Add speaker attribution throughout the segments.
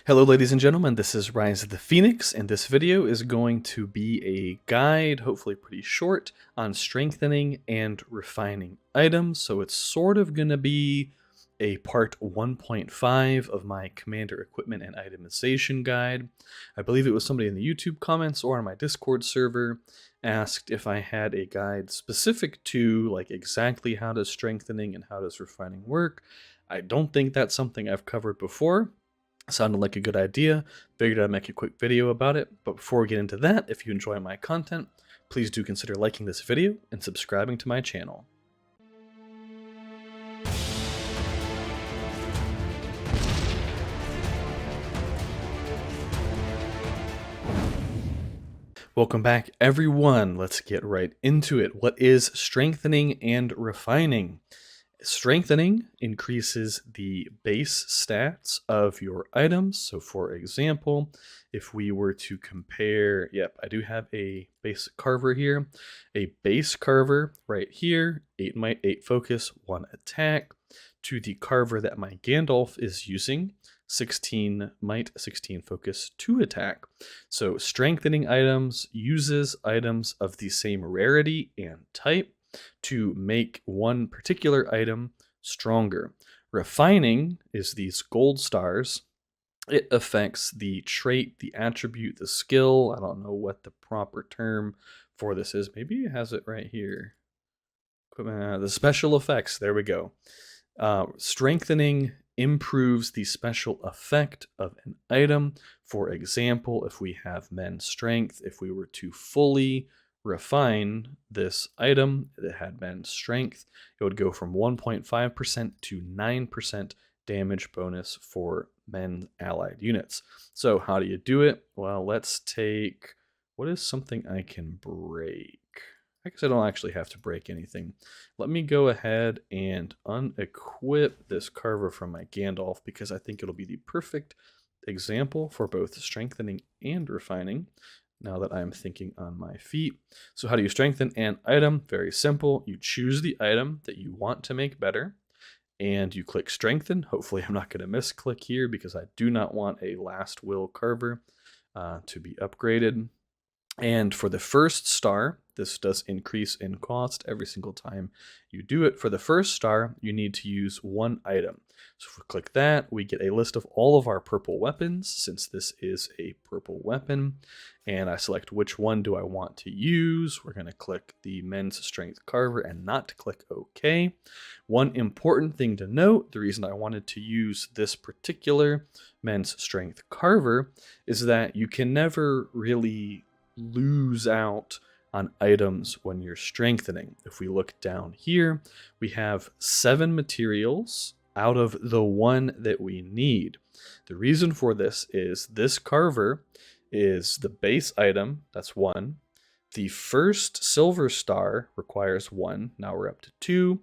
Speaker 1: Hello ladies and gentlemen, this is Rise of the Phoenix, and this video is going to be a guide, hopefully pretty short, on strengthening and refining items. So it's sort of going to be a part 1.5 of my commander equipment and itemization guide. I believe it was somebody in the YouTube comments or on my Discord server asked if I had a guide specific to like exactly how does strengthening and how does refining work. I don't think that's something I've covered before. Sounded like a good idea. Figured I'd make a quick video about it. But before we get into that, if you enjoy my content, please do consider liking this video and subscribing to my channel. Welcome back, everyone. Let's get right into it. What is strengthening and refining? Strengthening increases the base stats of your items. So for example, if we were to compare, I do have a basic carver here, a base carver right here, 8 might, 8 focus, 1 attack, to the carver that my Gandalf is using, 16 might, 16 focus, 2 attack. So strengthening items uses items of the same rarity and type to make one particular item stronger. Refining is these gold stars. It affects the trait, the attribute, the skill. I don't know what the proper term for this is. Maybe it has it right here. The special effects. There we go. Strengthening improves the special effect of an item. For example, if we have men's strength, if we were to fully refine this item that had men's strength, it would go from 1.5% to 9% damage bonus for men allied units. So how do you do it? Well, let's take, what is something I can break? I guess I don't actually have to break anything. Let me go ahead and unequip this carver from my Gandalf because I think it'll be the perfect example for both strengthening and refining now that I'm thinking on my feet. So how do you strengthen an item? Very simple. You choose the item that you want to make better and you click strengthen. Hopefully I'm not going to misclick here because I do not want a last will carver to be upgraded. And for the first star, this does increase in cost every single time you do it. For the first star, you need to use one item. So if we click that, we get a list of all of our purple weapons, since this is a purple weapon. And I select which one do I want to use. We're going to click the men's strength carver and not click OK. One important thing to note, the reason I wanted to use this particular men's strength carver is that you can never really lose out on items when you're strengthening. If we look down here, we have 7 materials out of the 1 that we need. The reason for this is this carver is the base item, that's 1. The first silver star requires 1. Now we're up to 2.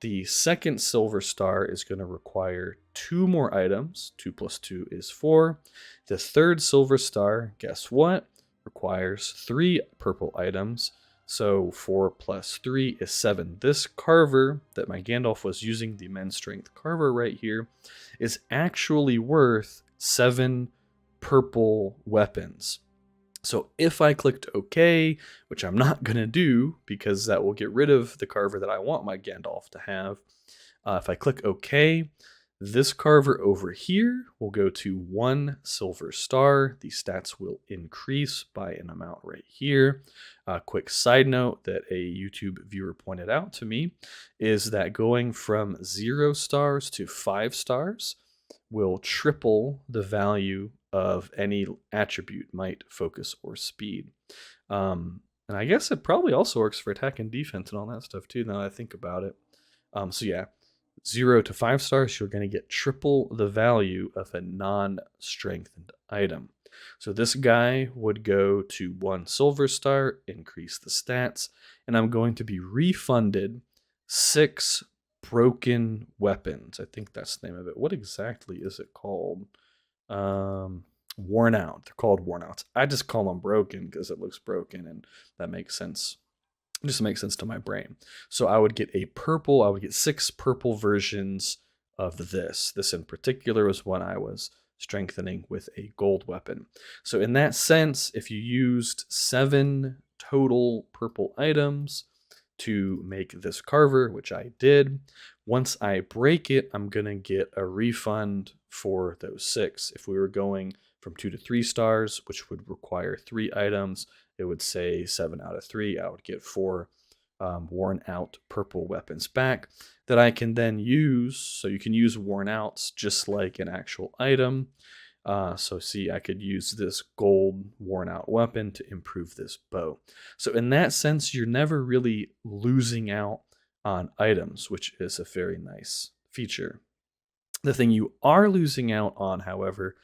Speaker 1: The second silver star is going to require 2 more items. 2 plus 2 is 4. The third silver star, guess what? Requires 3 purple items. So 4 plus 3 is 7. This carver that my Gandalf was using, the men's strength carver right here, is actually worth 7 purple weapons. So if I clicked OK, which I'm not going to do because that will get rid of the carver that I want my Gandalf to have, if I click OK, this carver over here will go to 1 silver star. The stats will increase by an amount right here. Quick side note that a YouTube viewer pointed out to me is that going from 0 stars to 5 stars will triple the value of any attribute, might, focus, or speed. And I guess it probably also works for attack and defense and all that stuff too, now that I think about it. So yeah. 0 to 5 stars, you're going to get triple the value of a non-strengthened item. So this guy would go to 1 silver star, increase the stats, and I'm going to be refunded 6 broken weapons. I think that's the name of it. What exactly is it called? Worn out. They're called worn outs. I just call them broken because it looks broken, and that makes sense. It just makes sense to my brain. So I would get a purple, I would get 6 purple versions of this. This in particular was one I was strengthening with a gold weapon. So in that sense, if you used 7 total purple items to make this carver, which I did, once I break it, I'm going to get a refund for those 6. If we were going from 2 to 3 stars, which would require 3 items, it would say 7 out of 3. I would get 4 worn out purple weapons back that I can then use. So you can use worn outs just like an actual item. So see, I could use this gold worn out weapon to improve this bow. So in that sense, you're never really losing out on items, which is a very nice feature. The thing you are losing out on, however,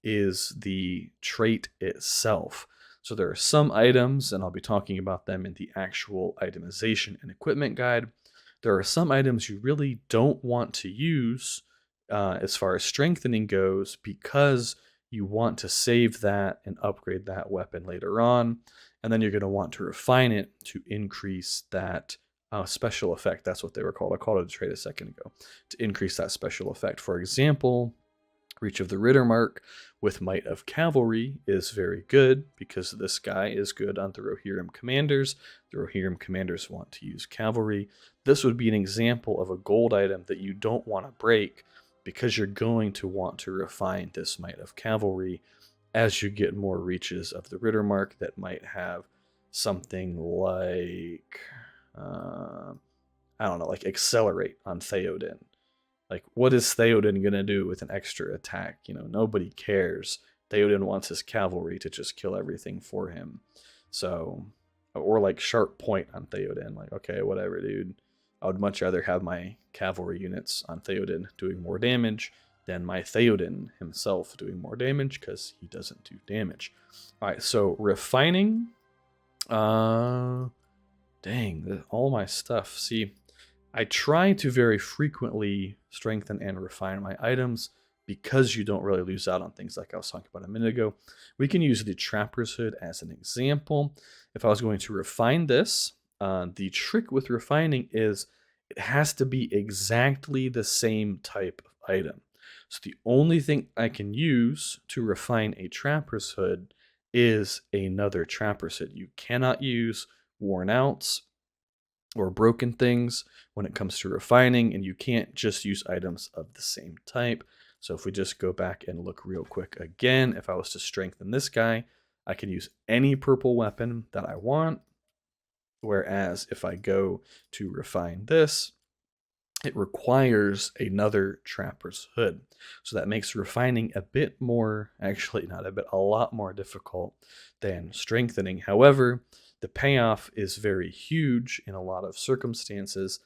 Speaker 1: is the trait itself. So there are some items, and I'll be talking about them in the actual itemization and equipment guide. There are some items you really don't want to use as far as strengthening goes, because you want to save that and upgrade that weapon later on. And then you're going to want to refine it to increase that special effect. That's what they were called. I called it a trait a second ago, to increase that special effect. For example, Reach of the Rittermark with Might of Cavalry is very good because this guy is good on the Rohirrim commanders. The Rohirrim commanders want to use cavalry. This would be an example of a gold item that you don't want to break, because you're going to want to refine this Might of Cavalry as you get more reaches of the Rittermark that might have something like, I don't know, like Accelerate on Theoden. Like, what is Theoden going to do with an extra attack? Nobody cares. Theoden wants his cavalry to just kill everything for him. So, or like Sharp Point on Theoden. Like, okay, whatever, dude. I would much rather have my cavalry units on Theoden doing more damage than my Theoden himself doing more damage, because he doesn't do damage. All right, so refining. Dang, all my stuff. See, I try to very frequently strengthen and refine my items because you don't really lose out on things like I was talking about a minute ago. We can use the Trapper's Hood as an example. If I was going to refine this, the trick with refining is it has to be exactly the same type of item. So the only thing I can use to refine a Trapper's Hood is another Trapper's Hood. You cannot use worn outs or broken things when it comes to refining, and you can't just use items of the same type. So if we just go back and look real quick again, if I was to strengthen this guy, I can use any purple weapon that I want. Whereas if I go to refine this, it requires another Trapper's Hood. So that makes refining a bit more, actually not a bit, a lot more difficult than strengthening. However, the payoff is very huge in a lot of circumstances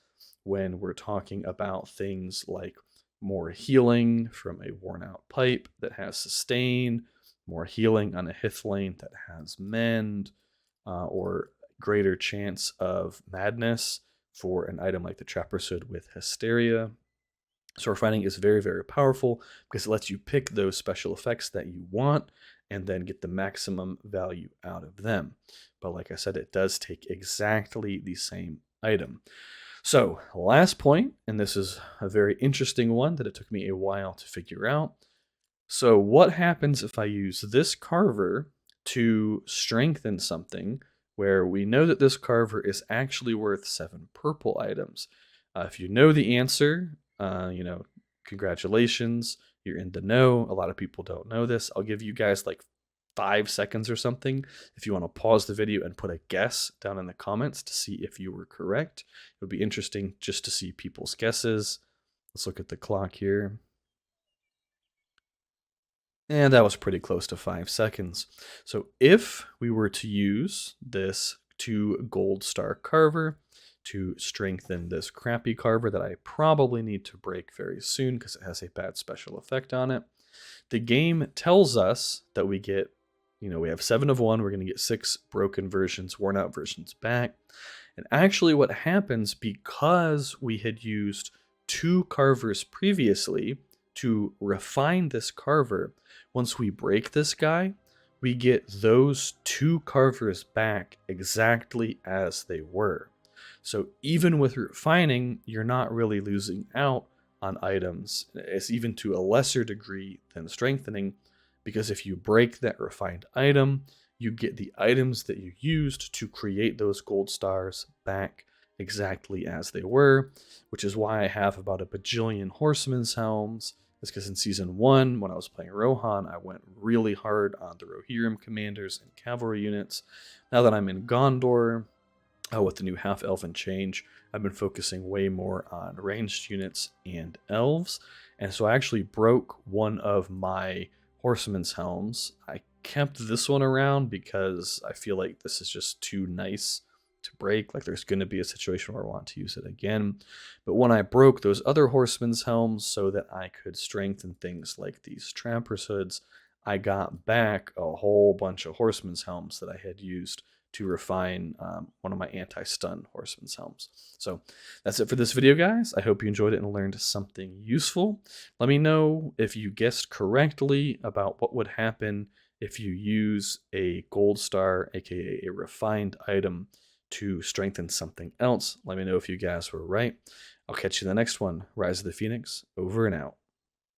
Speaker 1: when we're talking about things like more healing from a worn out pipe that has sustain, more healing on a Hithlane that has mend, or greater chance of madness for an item like the Trapper's Hood with Hysteria. So refining is very, very powerful because it lets you pick those special effects that you want and then get the maximum value out of them. But like I said, it does take exactly the same item. So last point, and this is a very interesting one that it took me a while to figure out. So what happens if I use this carver to strengthen something where we know that this carver is actually worth 7 purple items? If you know the answer, congratulations, you're in the know. A lot of people don't know this. I'll give you guys like 5 seconds or something if you want to pause the video and put a guess down in the comments to see if you were correct. It would be interesting just to see people's guesses. Let's look at the clock here. And that was pretty close to 5 seconds. So if we were to use this 2 gold star carver to strengthen this crappy carver that I probably need to break very soon because it has a bad special effect on it, the game tells us that we get, we have 7 of one, we're going to get 6 broken versions, worn out versions back. And actually what happens, because we had used 2 carvers previously to refine this carver, once we break this guy, we get those 2 carvers back exactly as they were. So even with refining, you're not really losing out on items. It's even to a lesser degree than strengthening, because if you break that refined item, you get the items that you used to create those gold stars back exactly as they were, which is why I have about a bajillion horsemen's helms. It's because in season 1, when I was playing Rohan, I went really hard on the Rohirrim commanders and cavalry units. Now that I'm in Gondor, with the new half-elven change, I've been focusing way more on ranged units and elves. And so I actually broke one of my horseman's helms. I kept this one around because I feel like this is just too nice to break. Like there's going to be a situation where I want to use it again. But when I broke those other horseman's helms so that I could strengthen things like these trappers' hoods, I got back a whole bunch of horseman's helms that I had used to refine one of my anti-stun horseman's helms. So that's it for this video, guys. I hope you enjoyed it and learned something useful. Let me know if you guessed correctly about what would happen if you use a gold star, aka a refined item, to strengthen something else. Let me know if you guys were right. I'll catch you in the next one. Rise of the Phoenix, over and out.